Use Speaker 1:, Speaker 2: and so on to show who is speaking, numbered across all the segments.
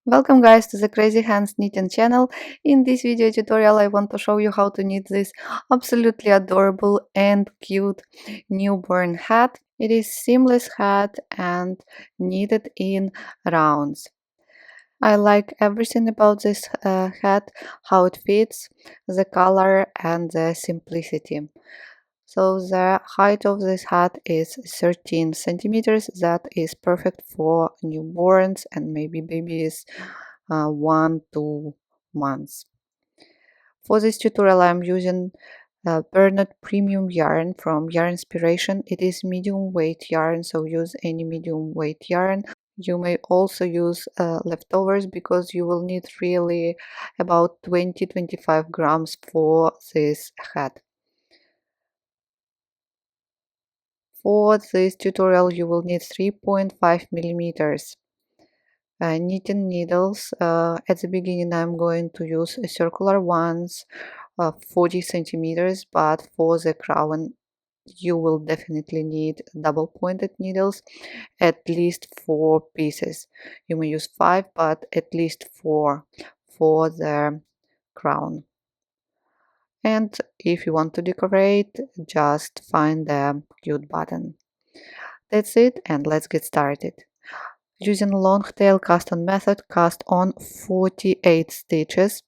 Speaker 1: Welcome guys to the Crazy Hands Knitting channel. In this video tutorial I want to show you how to knit this absolutely adorable and cute newborn hat. It is seamless hat and knitted in rounds. I like everything about this hat, how it fits, the color and the simplicity. So the height of this hat is 13 centimeters. That is perfect for newborns and maybe babies 1 2 months. For this tutorial I'm using Bernard premium yarn from Yarn Inspiration. It is medium weight yarn, so use any medium weight yarn. You may also use leftovers because you will need really about 20-25 grams for this hat. For this tutorial you will need 3.5 millimeters knitting needles. At the beginning I'm going to use circular ones, 40 centimeters, but for the crown you will definitely need double pointed needles, at least 4 pieces. You may use 5, but at least 4 for the crown. And if you want to decorate, just find the cute button. That's it, and let's get started. Using long tail cast on method, cast on 48 stitches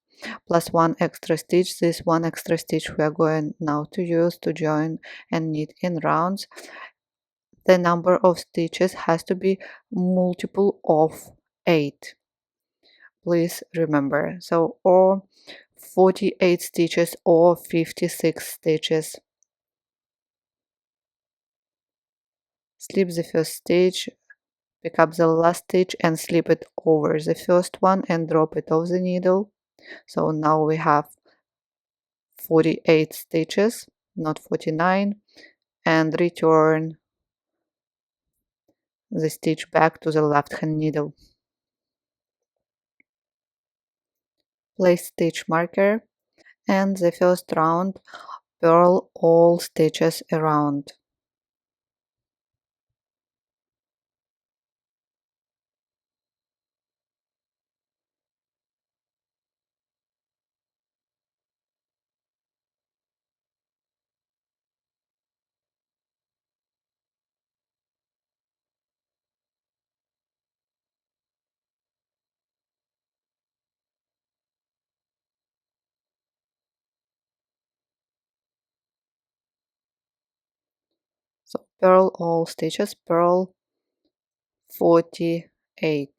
Speaker 1: plus 1 extra stitch. This 1 extra stitch we are going now to use to join and knit in rounds. The number of stitches has to be multiple of 8. Please remember. So or 48 stitches or 56 stitches. Slip the first stitch, pick up the last stitch and slip it over the first one and drop it off the needle. So now we have 48 stitches, not 49, and return the stitch back to the left hand needle. Place stitch marker and the first round purl all stitches around. So purl all stitches, purl 48.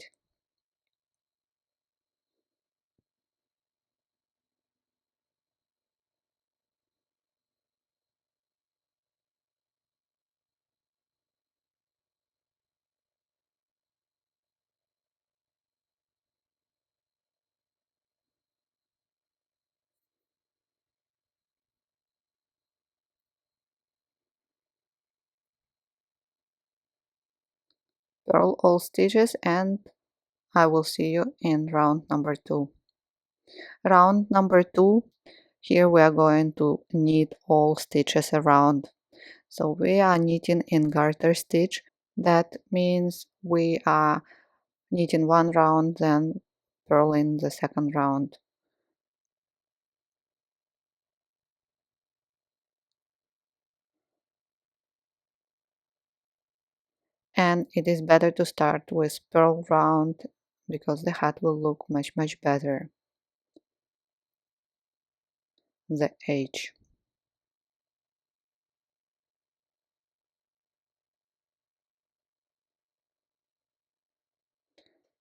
Speaker 1: Purl all stitches and I will see you in round number 2. Round number 2, here we are going to knit all stitches around. So we are knitting in garter stitch. That means we are knitting one round, then purling the second round. And it is better to start with purl round because the hat will look much better. The edge.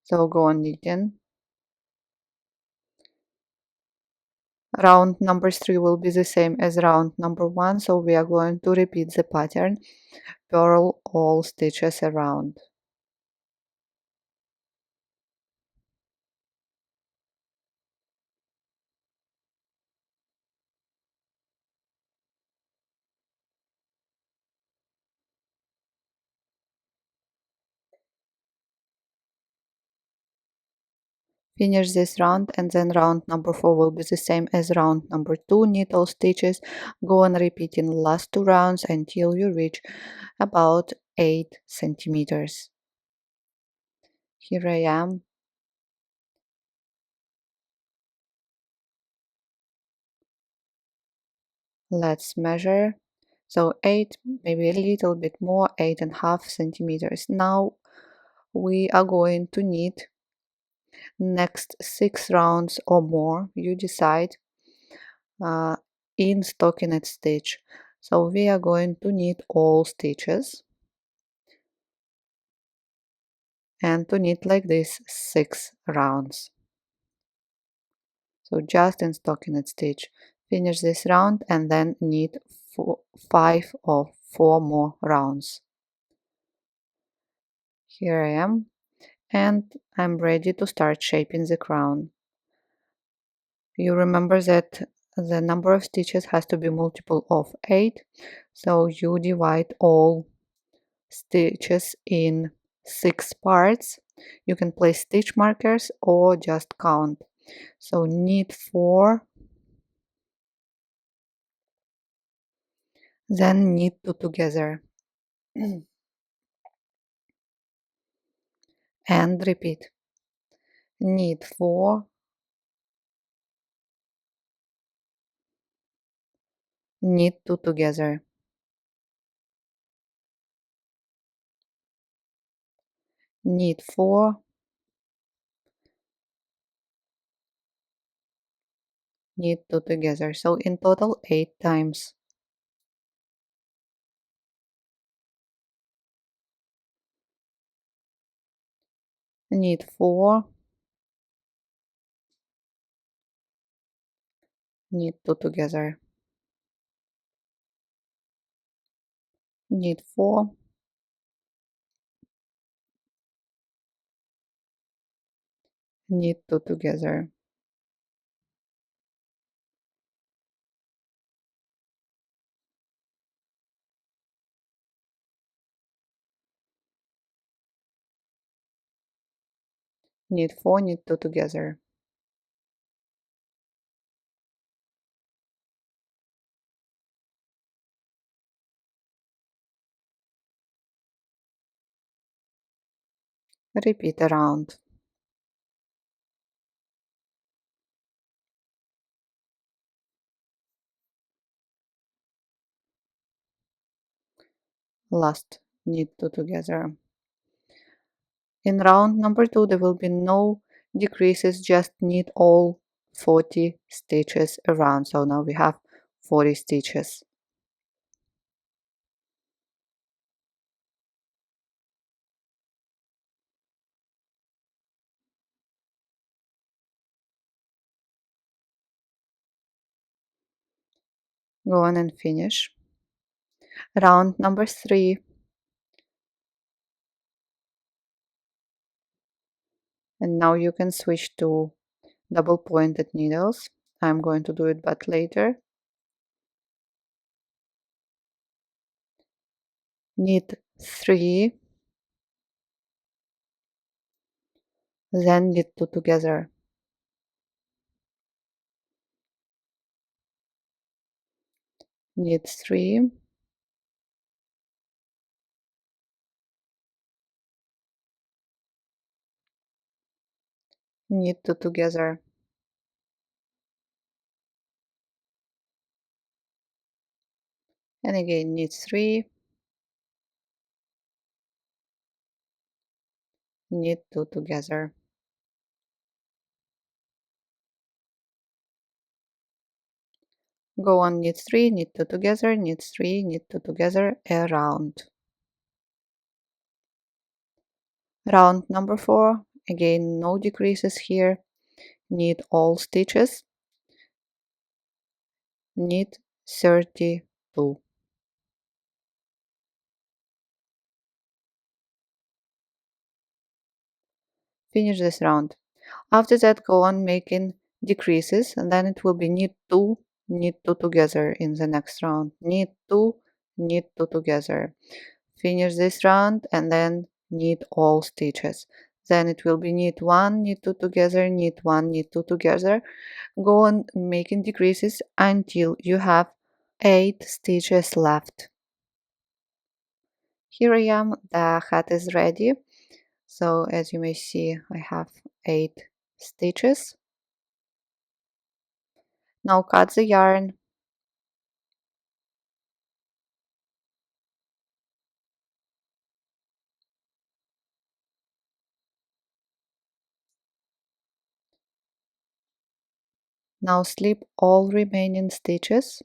Speaker 1: So go on knitting. Round number 3 will be the same as round number 1, so we are going to repeat the pattern. Purl all stitches around. Finish this round and then round number 4 will be the same as round number 2. Knit all stitches. Go on repeating last 2 rounds until you reach about 8 centimeters. Here I am. Let's measure. So 8, maybe a little bit more, 8.5 centimeters. Now we are going to need next 6 rounds or more, you decide, uh, in stockinette stitch. So we are going to knit all stitches and to knit like this 6 rounds. So just in stockinette stitch. Finish this round and then knit 5 or 4 more rounds. Here I am, and I'm ready to start shaping the crown. You remember that the number of stitches has to be multiple of 8, so you divide all stitches in 6 parts. You can place stitch markers or just count. So knit 4, then knit 2 together and repeat. Knit 4, knit 2 together, knit 4, knit 2 together. So in total 8 times. Knit 4, knit 2 together, knit 4, knit 2 together, knit 4, knit 2 together. Repeat around. Last, knit 2 together. In round number 2 there will be no decreases, just knit all 40 stitches around. So now we have 40 stitches. Go on and finish. Round number 3. And now you can switch to double pointed needles. I'm going to do it but later. Knit 3, then knit 2 together. Knit 3, knit 2 together, and again knit 3, knit 2 together. Go on, knit 3, knit 2 together, knit 3, knit 2 together around. Round number 4, again no decreases here. Knit all stitches, knit 32. Finish this round. After that, go on making decreases, and then it will be knit 2 together in the next round. Knit 2 together. Finish this round and then knit all stitches. Then it will be knit 1, knit 2 together, knit 1, knit 2 together. Go on making decreases until you have 8 stitches left. Here I am, the hat is ready. So as you may see, I have 8 stitches. Now cut the yarn. Now slip all remaining stitches.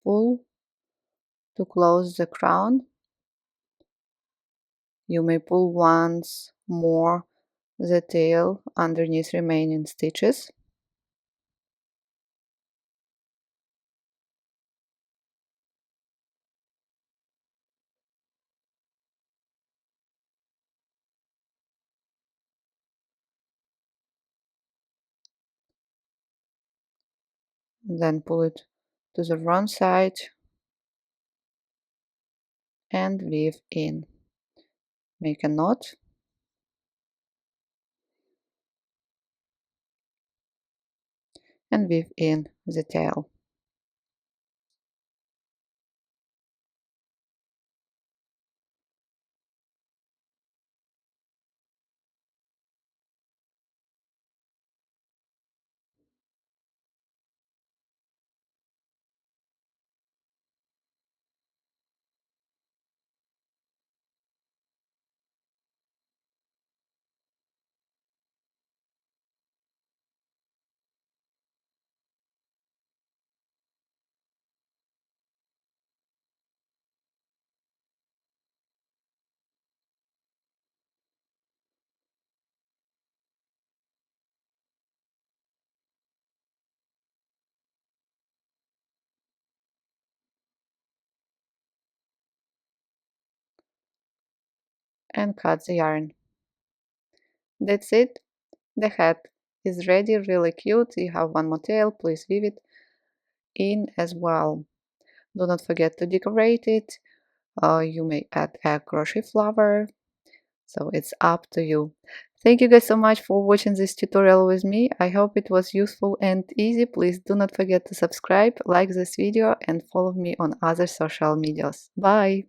Speaker 1: Pull to close the crown. You may pull once more the tail underneath remaining stitches. Then pull it to the wrong side and weave in. Make a knot and weave in the tail. And cut the yarn. That's it. The hat is ready, really cute. You have one more tail, please weave it in as well. Do not forget to decorate it. You may add a crochet flower, so it's up to you. Thank you guys so much for watching this tutorial with me. I hope it was useful and easy. Please do not forget to subscribe, like this video, and follow me on other social medias. Bye!